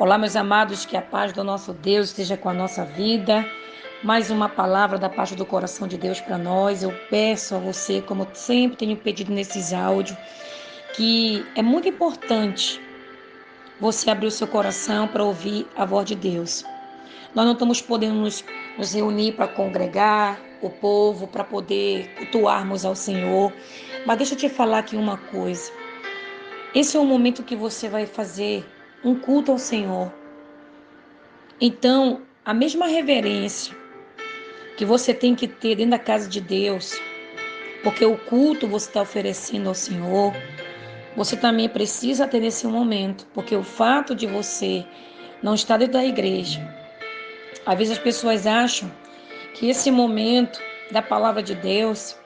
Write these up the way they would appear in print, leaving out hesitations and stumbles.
Olá, meus amados, que a paz do nosso Deus esteja com a nossa vida. Mais uma palavra da parte do coração de Deus para nós. Eu peço a você, como sempre tenho pedido nesses áudios, que é muito importante você abrir o seu coração para ouvir a voz de Deus. Nós não estamos podendo nos reunir para congregar o povo, para poder cultuarmos ao Senhor. Mas deixa eu te falar aqui uma coisa. Esse é o momento que você vai fazer um culto ao Senhor. Então, a mesma reverência que você tem que ter dentro da casa de Deus, porque o culto você está oferecendo ao Senhor, você também precisa ter nesse momento, porque o fato de você não estar dentro da igreja, às vezes as pessoas acham que esse momento da palavra de Deus,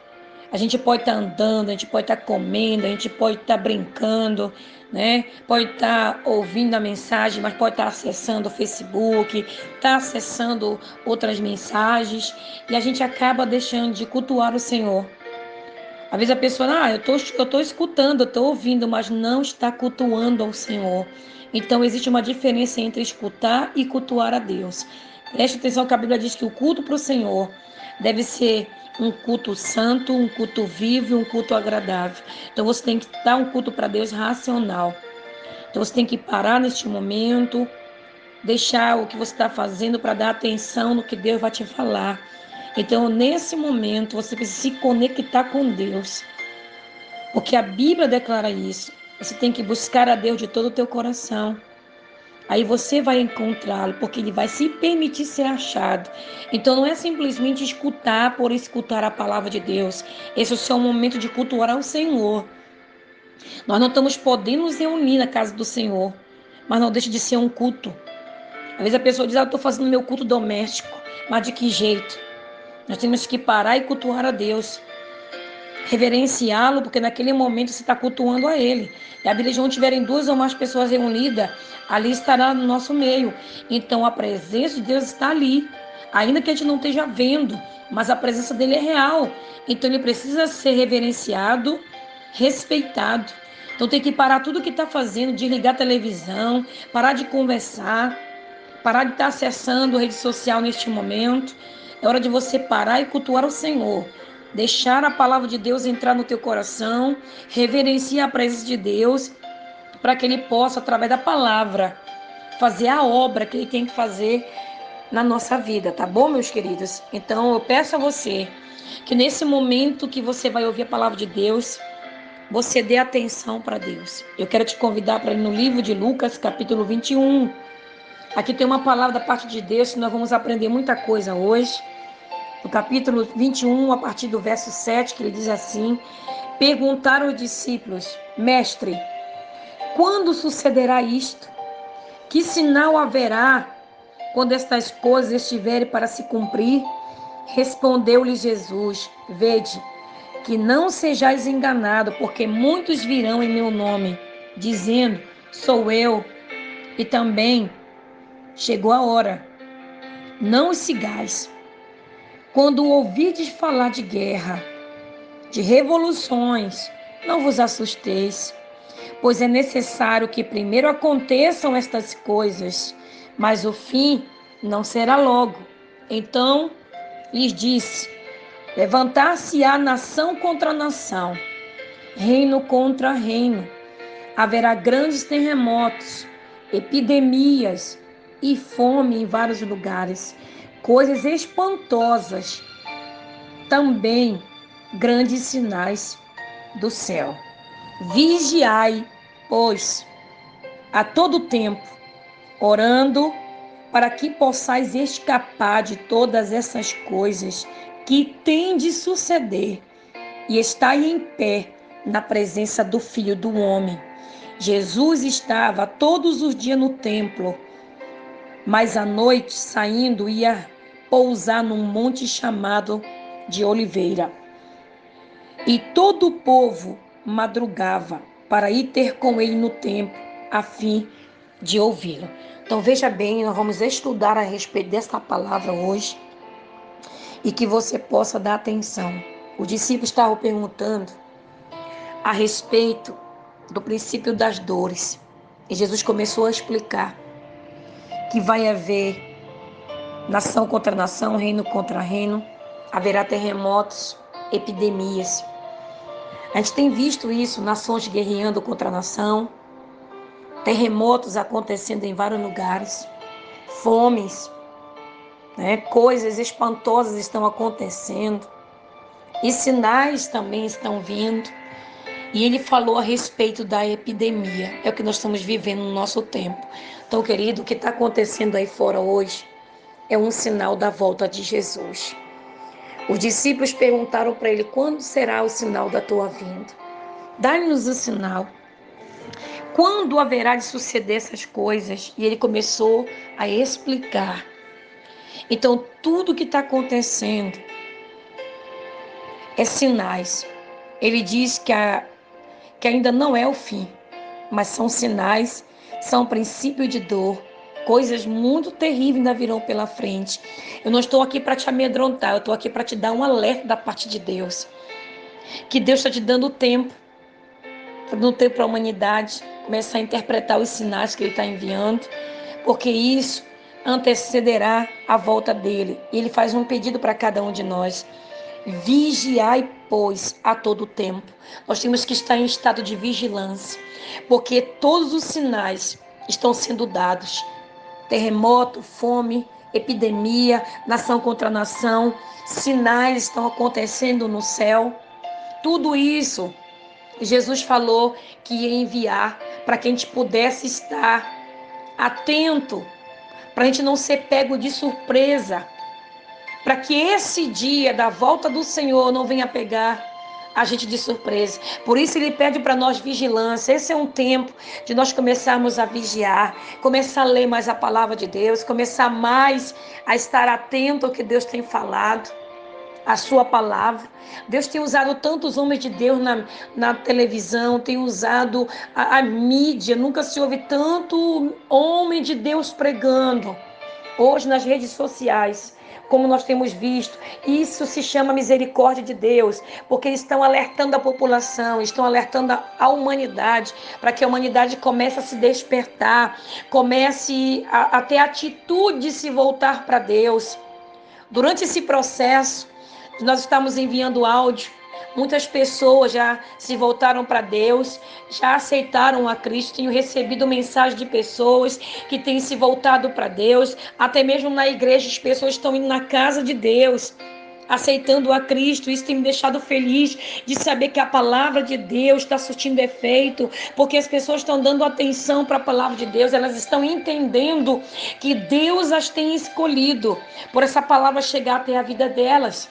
a gente pode estar andando, a gente pode estar comendo, a gente pode estar brincando, né? Pode estar ouvindo a mensagem, mas pode estar acessando o Facebook, estar acessando outras mensagens, e a gente acaba deixando de cultuar o Senhor. Às vezes a pessoa, eu estou escutando, eu estou ouvindo, mas não está cultuando ao Senhor. Então existe uma diferença entre escutar e cultuar a Deus. Preste atenção que a Bíblia diz que o culto para o Senhor deve ser um culto santo, um culto vivo, um culto agradável. Então você tem que dar um culto para Deus racional. Então você tem que parar neste momento, deixar o que você está fazendo para dar atenção no que Deus vai te falar. Então nesse momento você precisa se conectar com Deus. Porque a Bíblia declara isso. Você tem que buscar a Deus de todo o teu coração. Aí você vai encontrá-lo, porque ele vai se permitir ser achado. Então não é simplesmente escutar por escutar a palavra de Deus. Esse é o seu momento de cultuar ao Senhor. Nós não estamos podendo nos reunir na casa do Senhor, mas não deixa de ser um culto. Às vezes a pessoa diz, eu estou fazendo meu culto doméstico, mas de que jeito? Nós temos que parar e cultuar a Deus. Reverenciá-lo, porque naquele momento você está cultuando a Ele. E a Bíblia diz, onde tiverem duas ou mais pessoas reunidas, ali estará no nosso meio. Então a presença de Deus está ali, ainda que a gente não esteja vendo, mas a presença dele é real. Então ele precisa ser reverenciado, respeitado. Então tem que parar tudo o que está fazendo, desligar a televisão, parar de conversar, parar de estar acessando a rede social neste momento. É hora de você parar e cultuar o Senhor. Deixar a palavra de Deus entrar no teu coração, reverenciar a presença de Deus, para que Ele possa, através da palavra, fazer a obra que Ele tem que fazer na nossa vida, tá bom, meus queridos? Então, eu peço a você que nesse momento que você vai ouvir a palavra de Deus, você dê atenção para Deus. Eu quero te convidar para ir no livro de Lucas, capítulo 21. Aqui tem uma palavra da parte de Deus que nós vamos aprender muita coisa hoje. No capítulo 21, a partir do verso 7, que ele diz assim: perguntaram os discípulos, mestre, quando sucederá isto? Que sinal haverá quando estas coisas estiverem para se cumprir? Respondeu-lhe Jesus, vede, que não sejais enganados, porque muitos virão em meu nome, dizendo, sou eu, e também chegou a hora. Não os sigais. Quando ouvirdes falar de guerra, de revoluções, não vos assusteis, pois é necessário que primeiro aconteçam estas coisas, mas o fim não será logo. Então lhes disse: levantar-se-á nação contra nação, reino contra reino. Haverá grandes terremotos, epidemias e fome em vários lugares, coisas espantosas, também grandes sinais do céu. Vigiai, pois, a todo tempo, orando para que possais escapar de todas essas coisas que têm de suceder e estai em pé na presença do Filho do Homem. Jesus estava todos os dias no templo, mas à noite, saindo, ia pousar num monte chamado de Oliveira. E todo o povo madrugava para ir ter com ele no templo, a fim de ouvi-lo. Então veja bem, nós vamos estudar a respeito desta palavra hoje e que você possa dar atenção. Os discípulos estavam perguntando a respeito do princípio das dores. E Jesus começou a explicar. que vai haver nação contra nação, reino contra reino, haverá terremotos, epidemias. A gente tem visto isso, nações guerreando contra a nação, terremotos acontecendo em vários lugares, fomes, coisas espantosas estão acontecendo e sinais também estão vindo. E ele falou a respeito da epidemia, é o que nós estamos vivendo no nosso tempo. Então, querido, o que está acontecendo aí fora hoje é um sinal da volta de Jesus. Os discípulos perguntaram para ele: quando será o sinal da tua vinda? Dá-nos o sinal. Quando haverá de suceder essas coisas? E ele começou a explicar. Então, tudo que está acontecendo é sinais. Ele diz que ainda não é o fim, mas são sinais, são princípio de dor. Coisas muito terríveis ainda virão pela frente. Eu não estou aqui para te amedrontar, eu estou aqui para te dar um alerta da parte de Deus. Que Deus está te dando tempo para a humanidade começar a interpretar os sinais que Ele está enviando, porque isso antecederá a volta dele. E Ele faz um pedido para cada um de nós: vigiai, pois, a todo tempo. Nós temos que estar em estado de vigilância, porque todos os sinais estão sendo dados. Terremoto, fome, epidemia, nação contra nação, sinais estão acontecendo no céu. Tudo isso Jesus falou que ia enviar para que a gente pudesse estar atento, para a gente não ser pego de surpresa, para que esse dia da volta do Senhor não venha pegar a gente de surpresa. Por isso ele pede para nós vigilância. Esse é um tempo de nós começarmos a vigiar, começar a ler mais a palavra de Deus, começar mais a estar atento ao que Deus tem falado, a sua palavra. Deus tem usado tantos homens de Deus na televisão, tem usado a mídia, nunca se ouve tanto homem de Deus pregando. Hoje nas redes sociais, como nós temos visto, isso se chama misericórdia de Deus, porque eles estão alertando a população, estão alertando a humanidade, para que a humanidade comece a se despertar, comece a ter atitude de se voltar para Deus. Durante esse processo, nós estamos enviando áudio. Muitas pessoas já se voltaram para Deus, já aceitaram a Cristo. Tenho recebido mensagem de pessoas que têm se voltado para Deus. Até mesmo na igreja, as pessoas estão indo na casa de Deus, aceitando a Cristo. Isso tem me deixado feliz de saber que a palavra de Deus está surtindo efeito, porque as pessoas estão dando atenção para a palavra de Deus, elas estão entendendo que Deus as tem escolhido por essa palavra chegar até a vida delas.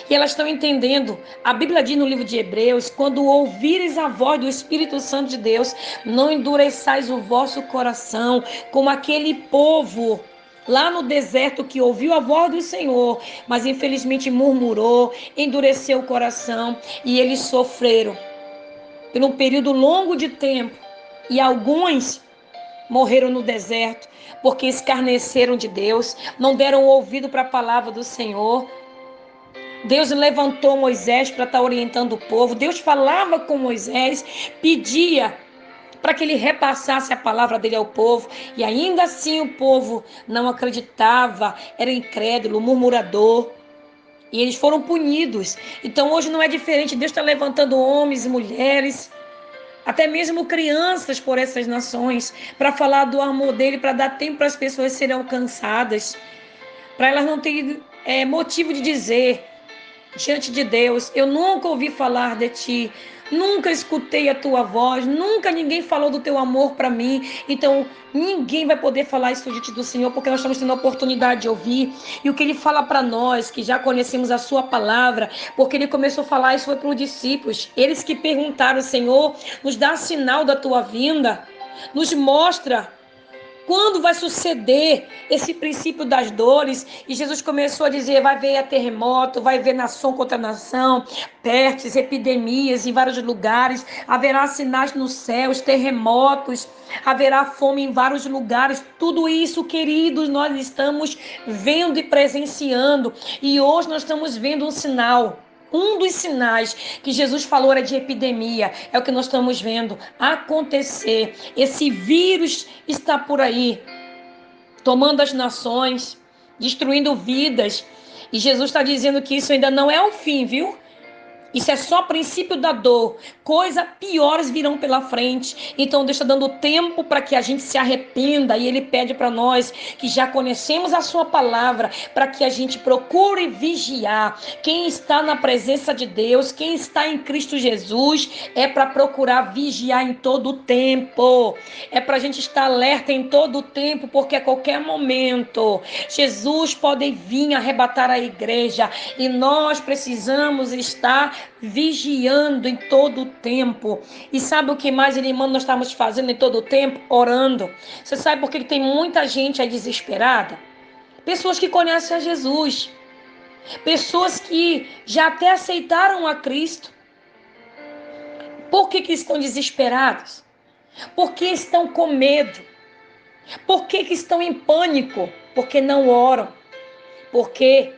E elas estão entendendo. A Bíblia diz no livro de Hebreus: quando ouvires a voz do Espírito Santo de Deus, não endureçais o vosso coração, como aquele povo lá no deserto que ouviu a voz do Senhor, mas infelizmente murmurou, endureceu o coração, e eles sofreram por um período longo de tempo. E alguns morreram no deserto porque escarneceram de Deus, não deram ouvido para a palavra do Senhor. Deus levantou Moisés para estar orientando o povo. Deus falava com Moisés, pedia para que ele repassasse a palavra dele ao povo. E ainda assim o povo não acreditava, era incrédulo, murmurador. E eles foram punidos. Então hoje não é diferente. Deus está levantando homens e mulheres, até mesmo crianças por essas nações, para falar do amor dele, para dar tempo para as pessoas serem alcançadas, para elas não terem motivo de dizer diante de Deus: eu nunca ouvi falar de ti, nunca escutei a tua voz, nunca ninguém falou do teu amor para mim. Então ninguém vai poder falar isso diante do Senhor, porque nós estamos tendo a oportunidade de ouvir. E o que ele fala para nós, que já conhecemos a sua palavra, porque ele começou a falar isso foi para os discípulos, eles que perguntaram: Senhor, nos dá sinal da tua vinda, nos mostra quando vai suceder esse princípio das dores. E Jesus começou a dizer: vai haver terremoto, vai haver nação contra nação, pestes, epidemias em vários lugares, haverá sinais nos céus, terremotos, haverá fome em vários lugares. Tudo isso, queridos, nós estamos vendo e presenciando. E hoje nós estamos vendo um sinal. Um dos sinais que Jesus falou era de epidemia. É o que nós estamos vendo acontecer. Esse vírus está por aí. tomando as nações, destruindo vidas. E Jesus está dizendo que isso ainda não é o fim, viu? Isso é só o princípio da dor. Coisas piores virão pela frente. Então Deus está dando tempo para que a gente se arrependa. E Ele pede para nós que já conhecemos a sua palavra, para que a gente procure vigiar. Quem está na presença de Deus, quem está em Cristo Jesus, é para procurar vigiar em todo o tempo. É para a gente estar alerta em todo o tempo, porque a qualquer momento Jesus pode vir arrebatar a igreja. E nós precisamos estar vigiando em todo o tempo. E sabe o que mais Ele manda nós estamos fazendo em todo o tempo? Orando. Você sabe por que tem muita gente aí desesperada? Pessoas que conhecem a Jesus. Pessoas que já até aceitaram a Cristo. Por que estão desesperados? Porque estão com medo. Por que estão em pânico? Porque não oram. Porque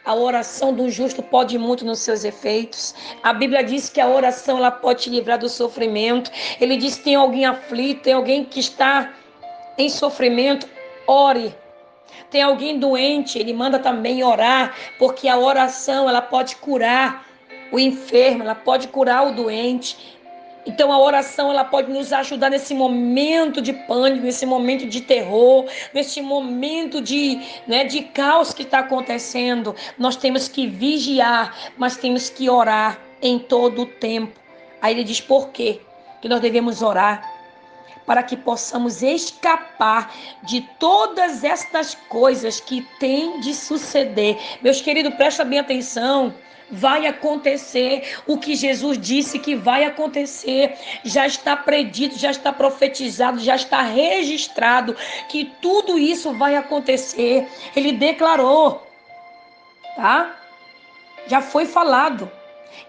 a oração do justo pode muito nos seus efeitos. A Bíblia diz que a oração ela pode te livrar do sofrimento. Ele diz que tem alguém aflito, tem alguém que está em sofrimento, ore. Tem alguém doente, ele manda também orar, porque a oração ela pode curar o enfermo, ela pode curar o doente. Então a oração ela pode nos ajudar nesse momento de pânico, nesse momento de terror, nesse momento de caos que está acontecendo. Nós temos que vigiar, mas temos que orar em todo o tempo. Aí ele diz por quê? Que nós devemos orar para que possamos escapar de todas estas coisas que têm de suceder. Meus queridos, presta bem atenção. Vai acontecer o que Jesus disse que vai acontecer. Já está predito, já está profetizado, já está registrado que tudo isso vai acontecer. Ele declarou, tá? Já foi falado.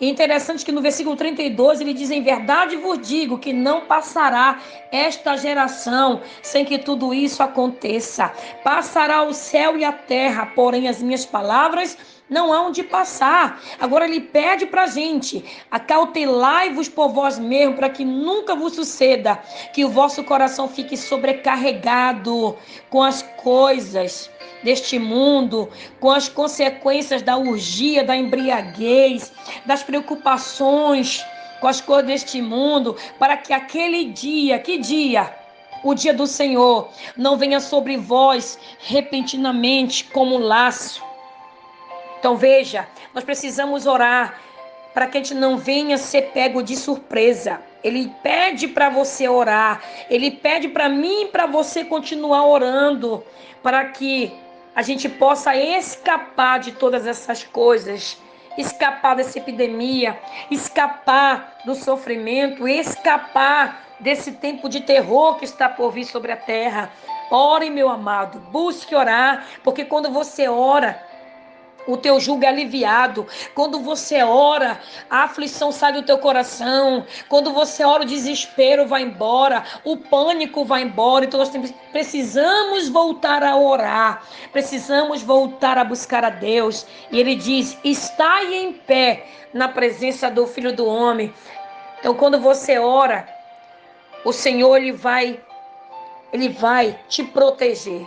E interessante que no versículo 32 ele diz: em verdade vos digo que não passará esta geração sem que tudo isso aconteça. Passará o céu e a terra, porém as minhas palavras não hão de passar. Agora ele pede para a gente: acautelai-vos por vós mesmos, para que nunca vos suceda que o vosso coração fique sobrecarregado com as coisas deste mundo, com as consequências da orgia, da embriaguez, das preocupações com as coisas deste mundo, para que aquele dia, que dia? O dia do Senhor não venha sobre vós repentinamente como um laço. Então veja, nós precisamos orar para que a gente não venha ser pego de surpresa. Ele pede para você orar, ele pede para mim e para você continuar orando, para que a gente possa escapar de todas essas coisas, escapar dessa epidemia, escapar do sofrimento, escapar desse tempo de terror que está por vir sobre a terra. Ore, meu amado, busque orar, porque quando você ora, o teu jugo é aliviado. Quando você ora, a aflição sai do teu coração. Quando você ora, o desespero vai embora, o pânico vai embora. Então nós precisamos voltar a orar, precisamos voltar a buscar a Deus. E ele diz: estai em pé na presença do Filho do Homem. Então quando você ora, o Senhor ele vai te proteger.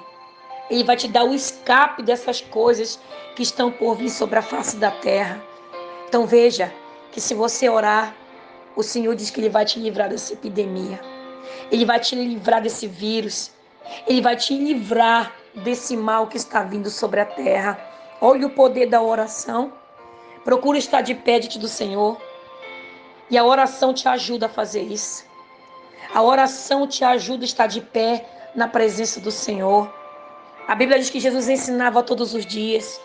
Ele vai te dar o escape dessas coisas que estão por vir sobre a face da terra. Então veja que se você orar, o Senhor diz que Ele vai te livrar dessa epidemia. Ele vai te livrar desse vírus. Ele vai te livrar desse mal que está vindo sobre a terra. Olha o poder da oração. Procura estar de pé diante do Senhor. E a oração te ajuda a fazer isso. A oração te ajuda a estar de pé na presença do Senhor. A Bíblia diz que Jesus ensinava todos os dias.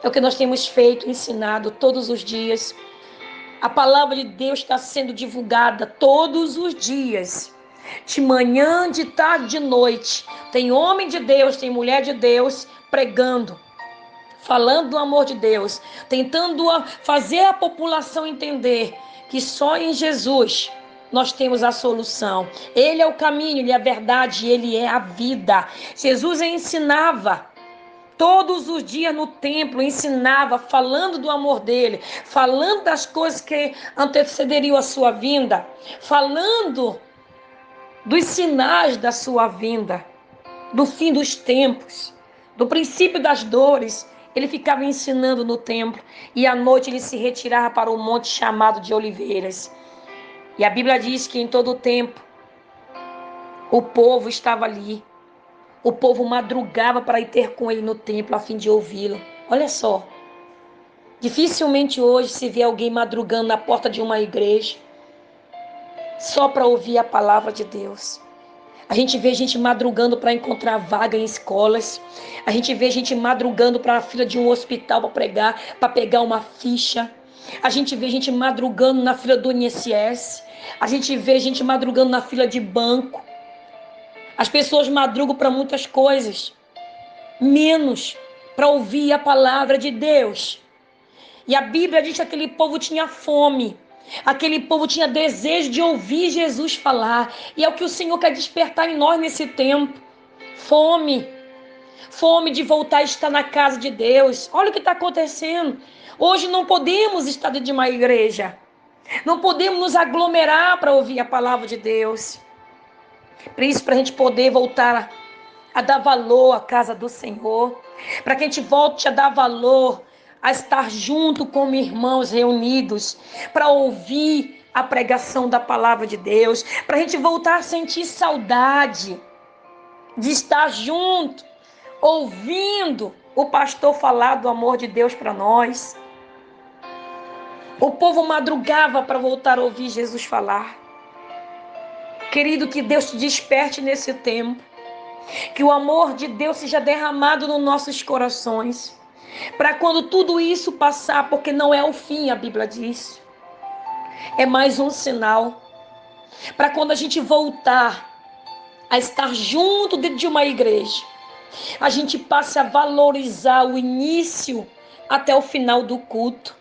É o que nós temos feito, ensinado todos os dias. A palavra de Deus está sendo divulgada todos os dias. De manhã, de tarde, de noite. Tem homem de Deus, tem mulher de Deus pregando, falando do amor de Deus, tentando fazer a população entender que só em Jesus nós temos a solução. Ele é o caminho, Ele é a verdade, Ele é a vida. Jesus ensinava todos os dias no templo, ensinava, falando do amor dele, falando das coisas que antecederiam a sua vinda, falando dos sinais da sua vinda. do fim dos tempos, do princípio das dores, ele ficava ensinando no templo e à noite ele se retirava para o monte chamado de Oliveiras. E a Bíblia diz que em todo o tempo o povo estava ali. O povo madrugava para ir ter com ele no templo a fim de ouvi-lo. Olha só, dificilmente hoje se vê alguém madrugando na porta de uma igreja só para ouvir a palavra de Deus. A gente vê gente madrugando para encontrar vaga em escolas. A gente vê gente madrugando para a fila de um hospital para pregar, para pegar uma ficha. A gente vê gente madrugando na fila do INSS. A gente vê gente madrugando na fila de banco. As pessoas madrugam para muitas coisas, menos para ouvir a palavra de Deus. E a Bíblia diz que aquele povo tinha fome. Aquele povo tinha desejo de ouvir Jesus falar. E é o que o Senhor quer despertar em nós nesse tempo. Fome. Fome de voltar a estar na casa de Deus. Olha o que está acontecendo. Hoje não podemos estar dentro de uma igreja. Não podemos nos aglomerar para ouvir a palavra de Deus. Por isso, para a gente poder voltar a dar valor à casa do Senhor. Para que a gente volte a dar valor a estar junto como irmãos reunidos para ouvir a pregação da palavra de Deus, para a gente voltar a sentir saudade de estar junto, ouvindo o pastor falar do amor de Deus para nós. O povo madrugava para voltar a ouvir Jesus falar. Querido, que Deus te desperte nesse tempo, que o amor de Deus seja derramado nos nossos corações, para quando tudo isso passar, porque não é o fim, a Bíblia diz, é mais um sinal, para quando a gente voltar a estar junto dentro de uma igreja, a gente passe a valorizar o início até o final do culto,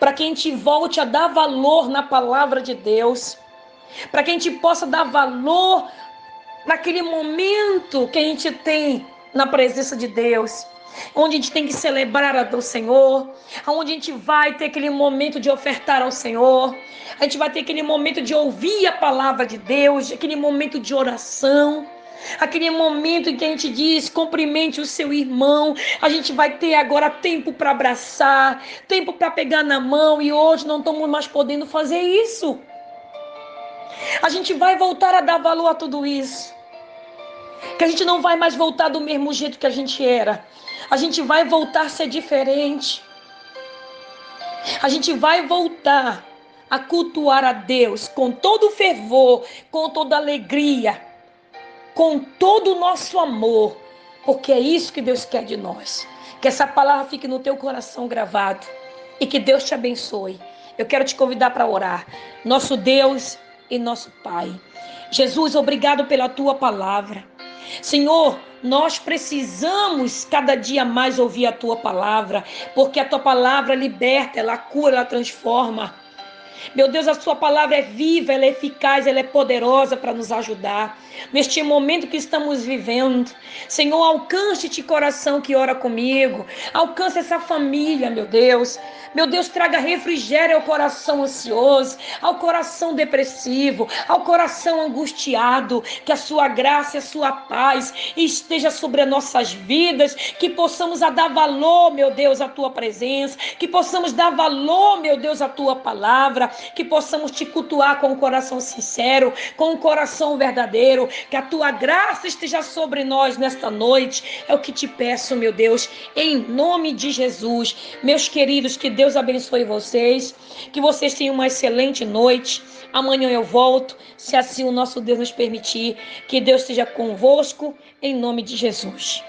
para que a gente volte a dar valor na palavra de Deus, para que a gente possa dar valor naquele momento que a gente tem na presença de Deus, onde a gente tem que celebrar ao Senhor, onde a gente vai ter aquele momento de ofertar ao Senhor, a gente vai ter aquele momento de ouvir a palavra de Deus, aquele momento de oração, aquele momento em que a gente diz, cumprimente o seu irmão. A gente vai ter agora tempo para abraçar, tempo para pegar na mão, e hoje não estamos mais podendo fazer isso. A gente vai voltar a dar valor a tudo isso, que a gente não vai mais voltar do mesmo jeito que a gente era. A gente vai voltar a ser diferente. A gente vai voltar a cultuar a Deus com todo o fervor, com toda a alegria, com todo o nosso amor, porque é isso que Deus quer de nós. Que essa palavra fique no teu coração gravado e que Deus te abençoe. Eu quero te convidar para orar. Nosso Deus e nosso Pai, Jesus, obrigado pela tua palavra. Senhor, nós precisamos cada dia mais ouvir a tua palavra, porque a tua palavra liberta, ela cura, ela transforma. Meu Deus, a sua palavra é viva, ela é eficaz, ela é poderosa para nos ajudar neste momento que estamos vivendo. Senhor, alcance-te coração que ora comigo, alcance essa família, meu Deus. Meu Deus, traga refrigério ao coração ansioso, ao coração depressivo, ao coração angustiado. Que a sua graça e a sua paz esteja sobre as nossas vidas, que possamos dar valor, meu Deus, à tua presença, que possamos dar valor, meu Deus, à tua palavra, que possamos te cultuar com um coração sincero, com um coração verdadeiro, que a tua graça esteja sobre nós nesta noite. É o que te peço, meu Deus, em nome de Jesus. Meus queridos, que Deus abençoe vocês, que vocês tenham uma excelente noite. Amanhã eu volto, se assim o nosso Deus nos permitir. Que Deus esteja convosco, em nome de Jesus.